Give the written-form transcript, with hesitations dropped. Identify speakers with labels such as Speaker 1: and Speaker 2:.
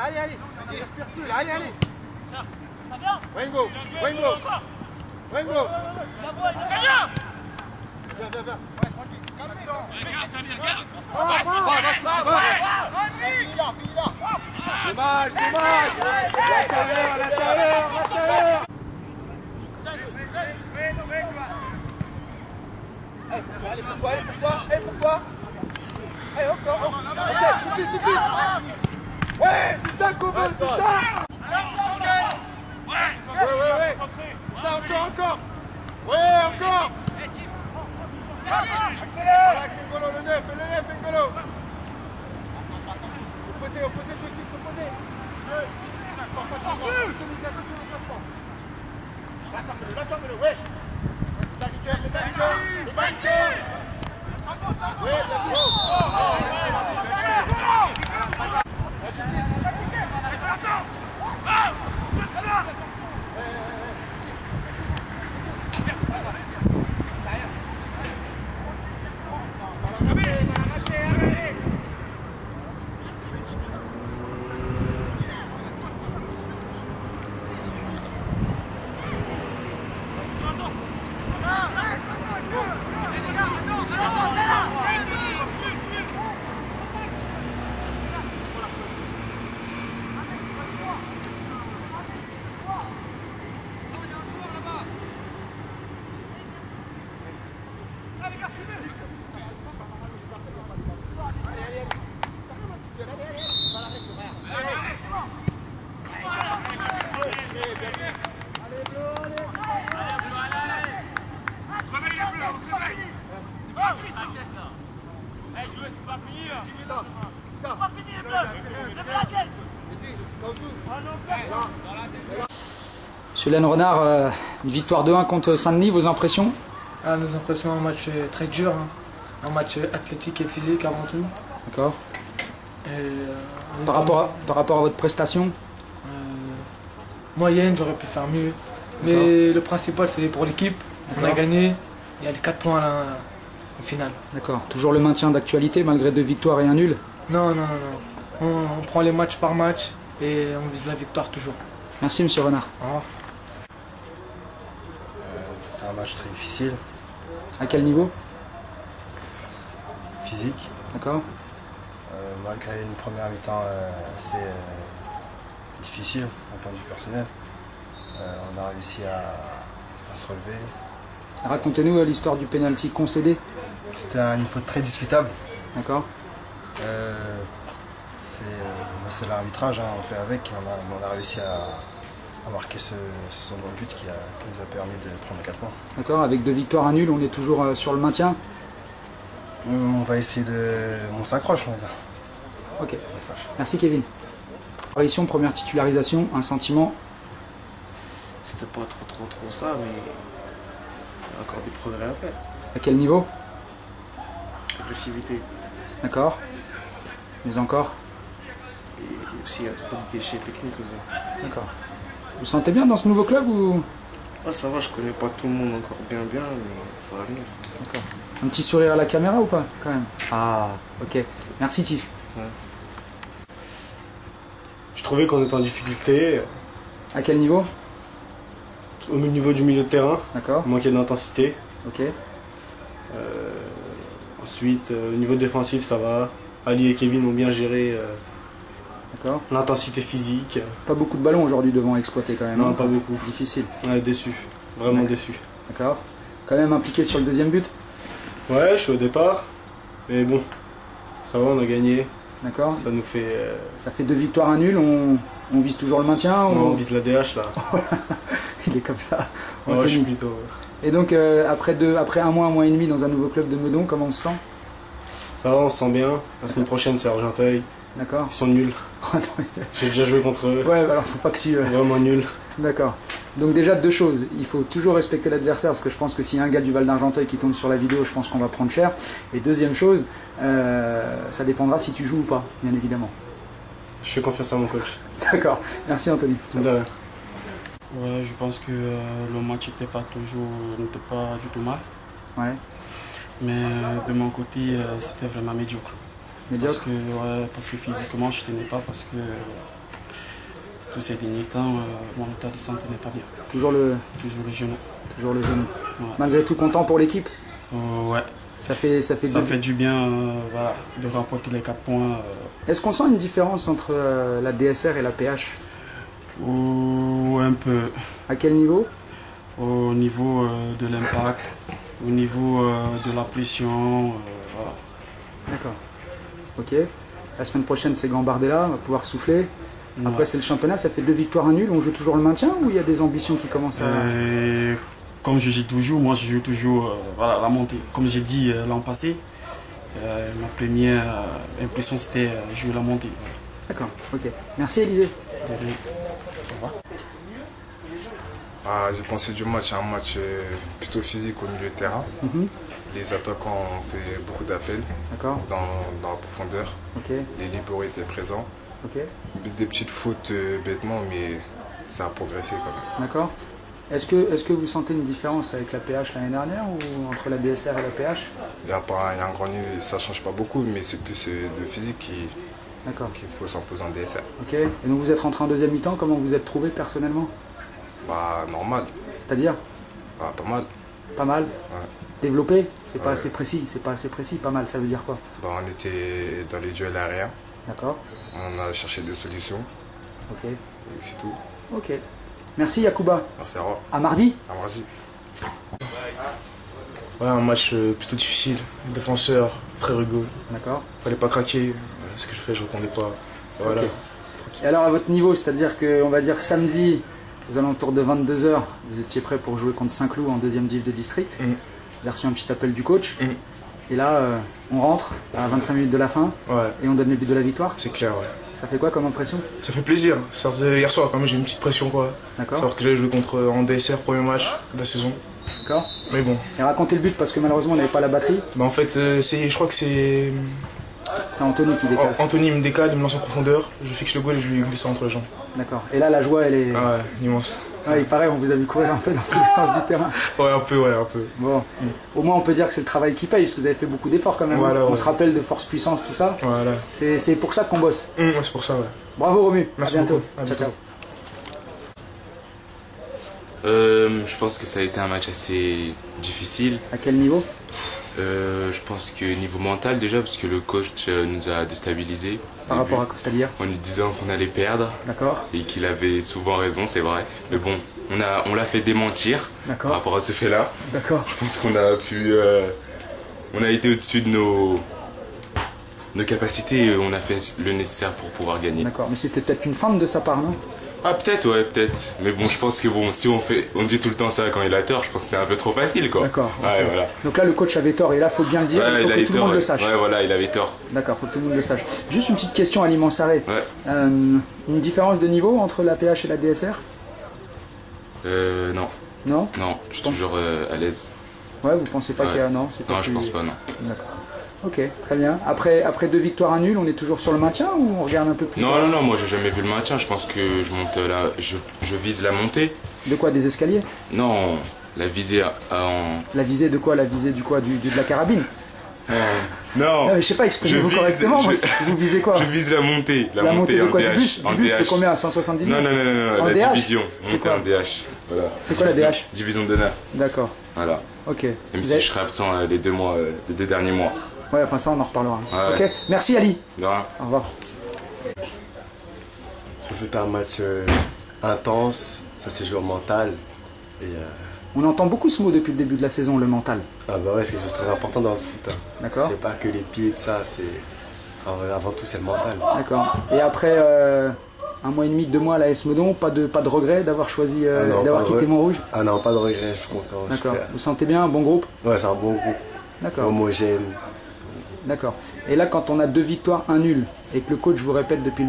Speaker 1: Allez, respire plus, allez, allez. Wengo, Wengo. Wengo. Viens, viens, viens. Dommage, dommage. L'intérieur, l'intérieur, l'intérieur. Allez, pour toi, allez, pour toi, allez, pour toi. Allez, encore. Tout de suite, tout de suite. Ouais, c'est ça qu'on veut, c'est ça. Ouais. C'est ça, encore. Ouais, encore. Voilà, N'Golo, le 9, N'Golo. Opposé, objectif, opposé. Attention au placement. Rassemble-le, ouais. Le Davidoff. Ouais,
Speaker 2: Monsieur Laine Renard, une victoire de 1 contre Saint-Denis, vos impressions?
Speaker 3: Nos impressions, un match très dur, hein. Un match athlétique et physique avant tout.
Speaker 2: D'accord. Par rapport à votre prestation?
Speaker 3: Moyenne, j'aurais pu faire mieux. Mais le principal, c'est pour l'équipe. On a gagné, il y a les 4 points là, au final. D'accord.
Speaker 2: Toujours le maintien d'actualité malgré 2 victoires et un nul?
Speaker 3: Non. On prend les matchs par match et on vise la victoire toujours.
Speaker 2: Merci Monsieur Renard.
Speaker 3: Au revoir.
Speaker 4: C'était un match très difficile.
Speaker 2: À quel niveau?
Speaker 4: Physique.
Speaker 2: D'accord.
Speaker 4: Malgré une première mi-temps assez difficile d'un point de vue personnel, on a réussi à se relever.
Speaker 2: Racontez-nous l'histoire du penalty concédé.
Speaker 4: C'était une faute très discutable.
Speaker 2: D'accord.
Speaker 4: C'est l'arbitrage, hein, on fait avec. On a réussi à marquer ce second but qui nous a permis de prendre 4 points.
Speaker 2: D'accord, avec 2 victoires, un nul, on est toujours sur le maintien?
Speaker 4: On va essayer de... On s'accroche, on va dire.
Speaker 2: Ok, merci Kevin. Apparition, première titularisation, un sentiment?
Speaker 5: C'était pas trop ça, mais il y a encore des progrès à faire.
Speaker 2: À quel niveau?
Speaker 5: Agressivité.
Speaker 2: D'accord. Mais encore?
Speaker 5: Et aussi il y a trop de déchets techniques aussi.
Speaker 2: D'accord. Vous vous sentez bien dans ce nouveau club ou?
Speaker 5: Ah, ça va, je connais pas tout le monde encore bien, mais ça va venir.
Speaker 2: D'accord. Un petit sourire à la caméra ou pas, quand même? Ah, ok. Merci Tiff.
Speaker 5: Ouais.
Speaker 6: Je trouvais qu'on était en difficulté.
Speaker 2: À quel niveau?
Speaker 6: Au niveau du milieu de terrain.
Speaker 2: D'accord.
Speaker 6: Manquait d'intensité.
Speaker 2: Ok.
Speaker 6: Ensuite, au niveau défensif, ça va. Ali et Kevin ont bien géré l'intensité physique.
Speaker 2: Pas beaucoup de ballons aujourd'hui devant exploiter quand même.
Speaker 6: Non,
Speaker 2: hein,
Speaker 6: pas beaucoup.
Speaker 2: Difficile.
Speaker 6: Ouais, déçu. Vraiment déçu.
Speaker 2: D'accord. Quand même impliqué sur le deuxième but?
Speaker 6: Ouais, je suis au départ. Mais bon, ça va, on a gagné.
Speaker 2: D'accord.
Speaker 6: Ça nous fait...
Speaker 2: Ça fait 2 victoires, un nul. On vise toujours le maintien?
Speaker 6: Non, on vise la DH là.
Speaker 2: Il est comme ça.
Speaker 6: Ouais, je suis plutôt...
Speaker 2: Et donc après un mois et demi dans un nouveau club de Meudon, comment on se sent?
Speaker 6: Ça va, on se sent bien. La semaine prochaine, c'est Argenteuil.
Speaker 2: D'accord.
Speaker 6: Ils sont nuls. J'ai déjà joué contre eux.
Speaker 2: Ouais, alors faut pas que tu...
Speaker 6: Vraiment nuls.
Speaker 2: D'accord. Donc déjà, deux choses. Il faut toujours respecter l'adversaire, parce que je pense que s'il y a un gars du Val d'Argenteuil qui tombe sur la vidéo, je pense qu'on va prendre cher. Et deuxième chose, ça dépendra si tu joues ou pas, bien évidemment.
Speaker 6: Je fais confiance à mon coach.
Speaker 2: D'accord. Merci Anthony.
Speaker 6: De rien.
Speaker 7: Ouais, je pense que le match n'était pas du tout mal.
Speaker 2: Ouais.
Speaker 7: Mais de mon côté, c'était vraiment médiocre.
Speaker 2: Médiocre.
Speaker 7: Parce que physiquement, je ne tenais pas, parce que tous ces derniers temps, mon état de santé n'est pas bien.
Speaker 2: Toujours le
Speaker 7: genou.
Speaker 2: Toujours le genou.
Speaker 7: Ouais.
Speaker 2: Malgré tout, content pour l'équipe?
Speaker 7: Ouais.
Speaker 2: Ça fait
Speaker 7: du bien, voilà, de remporter les 4 points.
Speaker 2: Est-ce qu'on sent une différence entre la DSR et la PH?
Speaker 7: Un peu.
Speaker 2: À quel niveau?
Speaker 7: Au niveau de l'impact, au niveau de la pression, voilà.
Speaker 2: D'accord. Ok. La semaine prochaine, c'est Gambardella, on va pouvoir souffler. Après, c'est le championnat, ça fait 2 victoires, 1 nul. On joue toujours le maintien ou il y a des ambitions qui commencent à...
Speaker 7: Comme je dis toujours, moi je joue toujours voilà, la montée. Comme j'ai dit l'an passé, ma première impression c'était jouer la montée.
Speaker 2: D'accord, ok. Merci Élisée.
Speaker 7: Au revoir.
Speaker 8: J'ai pensé du match à un match plutôt physique au milieu de terrain. Les attaquants ont fait beaucoup d'appels dans la profondeur. Les libéraux étaient présents. Des petites fautes bêtement, mais ça a progressé quand même.
Speaker 2: D'accord. Est-ce que vous sentez une différence avec la PH l'année dernière ou entre la DSR et la PH?
Speaker 8: Il y a un grand niveau, ça ne change pas beaucoup, mais c'est plus de physique qu'il faut s'imposer en DSR.
Speaker 2: Ok. Et donc vous êtes rentré en deuxième mi-temps, comment vous êtes trouvé personnellement?
Speaker 8: Normal.
Speaker 2: C'est-à-dire?
Speaker 8: Pas mal.
Speaker 2: Pas mal?
Speaker 8: Ouais.
Speaker 2: Développé? C'est pas assez précis, pas mal, ça veut dire quoi?
Speaker 8: On était dans les duels aériens.
Speaker 2: D'accord.
Speaker 8: On a cherché des solutions.
Speaker 2: Ok.
Speaker 8: Et c'est tout.
Speaker 2: Ok. Merci Yacouba.
Speaker 8: Merci, à revoir.
Speaker 2: À mardi.
Speaker 8: À mardi.
Speaker 4: Ouais, un match plutôt difficile. Les défenseurs, très rigoureux.
Speaker 2: D'accord.
Speaker 4: Fallait pas craquer. Ce que je fais, je répondais pas. Voilà.
Speaker 2: Okay. Et alors à votre niveau, c'est-à-dire que, on va dire samedi, aux alentours de 22 h, vous étiez prêt pour jouer contre Saint-Cloud en 2e div de district. Vous avez reçu un petit appel du coach. Et là, on rentre à 25 minutes de la fin et on donne le but de la victoire.
Speaker 4: C'est clair, ouais.
Speaker 2: Ça fait quoi comme impression? Ça
Speaker 4: fait plaisir. Hier soir, quand même, j'ai une petite pression, quoi.
Speaker 2: D'accord.
Speaker 4: Savoir que j'allais jouer en DSR, premier match de la saison.
Speaker 2: D'accord.
Speaker 4: Mais bon.
Speaker 2: Et racontez le but parce que malheureusement, on n'avait pas la batterie.
Speaker 4: En fait, je crois que c'est...
Speaker 2: C'est Anthony qui décale.
Speaker 4: Anthony me décale, il me lance en profondeur, je fixe le goal et je lui glisse entre les jambes.
Speaker 2: D'accord. Et là, la joie, elle est...
Speaker 4: Ah ouais, immense.
Speaker 2: Ouais, il paraît, on vous a vu courir un peu dans tous les sens du terrain.
Speaker 4: Ouais, un peu.
Speaker 2: Bon, au moins on peut dire que c'est le travail qui paye, parce que vous avez fait beaucoup d'efforts quand même.
Speaker 4: Voilà,
Speaker 2: on se rappelle de force-puissance, tout ça.
Speaker 4: Voilà.
Speaker 2: C'est pour ça qu'on bosse.
Speaker 4: C'est pour ça, ouais.
Speaker 2: Bravo Romu.
Speaker 4: Merci
Speaker 2: à bientôt.
Speaker 4: beaucoup.
Speaker 2: Ciao.
Speaker 9: Je pense que ça a été un match assez difficile.
Speaker 2: À quel niveau?
Speaker 9: Je pense que niveau mental déjà, parce que le coach nous a déstabilisés.
Speaker 2: Par rapport à quoi, c'est-à-dire?
Speaker 9: En lui disant qu'on allait perdre.
Speaker 2: D'accord.
Speaker 9: Et qu'il avait souvent raison, c'est vrai. Mais bon, on l'a fait démentir par rapport à ce fait-là.
Speaker 2: D'accord.
Speaker 9: Je pense qu'on a pu... on a été au-dessus de nos capacités et on a fait le nécessaire pour pouvoir gagner.
Speaker 2: D'accord, mais c'était peut-être une feinte de sa part, non?
Speaker 9: Ah peut-être, ouais, peut-être. Mais bon, je pense que bon, si on dit tout le temps ça quand il a tort, je pense que c'est un peu trop facile, quoi.
Speaker 2: D'accord.
Speaker 9: Ouais, voilà.
Speaker 2: Donc là, le coach avait tort, et là, faut bien le dire, il faut que tout le monde le sache.
Speaker 9: Ouais, voilà, il avait tort.
Speaker 2: D'accord, faut que tout le monde le sache. Juste une petite question à Limansaré.
Speaker 9: Ouais.
Speaker 2: Une différence de niveau entre la PH et la DSR?
Speaker 9: Non.
Speaker 2: Non?
Speaker 9: Non, je suis toujours à l'aise.
Speaker 2: Ouais, vous pensez pas qu'il y a... Non, c'est pas
Speaker 9: non, je pense pas, non.
Speaker 2: D'accord. Ok, très bien. Après 2 victoires, 1 nul, on est toujours sur le maintien ou on regarde un peu plus?
Speaker 9: Non, moi j'ai jamais vu le maintien. Je pense que je monte là, je vise la montée.
Speaker 2: De quoi, des escaliers?
Speaker 9: Non, la visée en...
Speaker 2: La visée de quoi? La visée du quoi? De la carabine?
Speaker 9: Non.
Speaker 2: Non, mais je sais pas, exprimez-vous correctement. Vous visez quoi?
Speaker 9: Je vise la montée.
Speaker 2: La montée de quoi?
Speaker 9: DH,
Speaker 2: Du bus de combien? 179?
Speaker 9: Non, la
Speaker 2: DH?
Speaker 9: division. Montée en DH. Voilà.
Speaker 2: C'est quoi la DH?
Speaker 9: Division d'honneur.
Speaker 2: D'accord.
Speaker 9: Voilà.
Speaker 2: Ok.
Speaker 9: Même si je serai absent les 2 derniers mois.
Speaker 2: Ouais, enfin ça on en reparlera.
Speaker 9: Ouais.
Speaker 2: Ok, merci Ali.
Speaker 9: De rien.
Speaker 2: Au revoir.
Speaker 4: Ça fait un match intense, ça s'est joué au mental. Et
Speaker 2: on entend beaucoup ce mot depuis le début de la saison, le mental.
Speaker 4: Ah bah ouais, c'est quelque chose de très important dans le foot. Hein.
Speaker 2: D'accord.
Speaker 4: C'est pas que les pieds et tout ça, c'est... Avant tout c'est le mental.
Speaker 2: D'accord. Et après 1 mois et demi, 2 mois à la S Meudon, pas de regret d'avoir choisi, d'avoir quitté Montrouge?
Speaker 4: Ah non, pas de regret, je suis content.
Speaker 2: D'accord. Vous sentez bien, un bon groupe?
Speaker 4: Ouais, c'est un bon groupe.
Speaker 2: D'accord.
Speaker 4: Homogène.
Speaker 2: D'accord. Et là, quand on a 2 victoires, 1 nul, et que le coach vous répète depuis le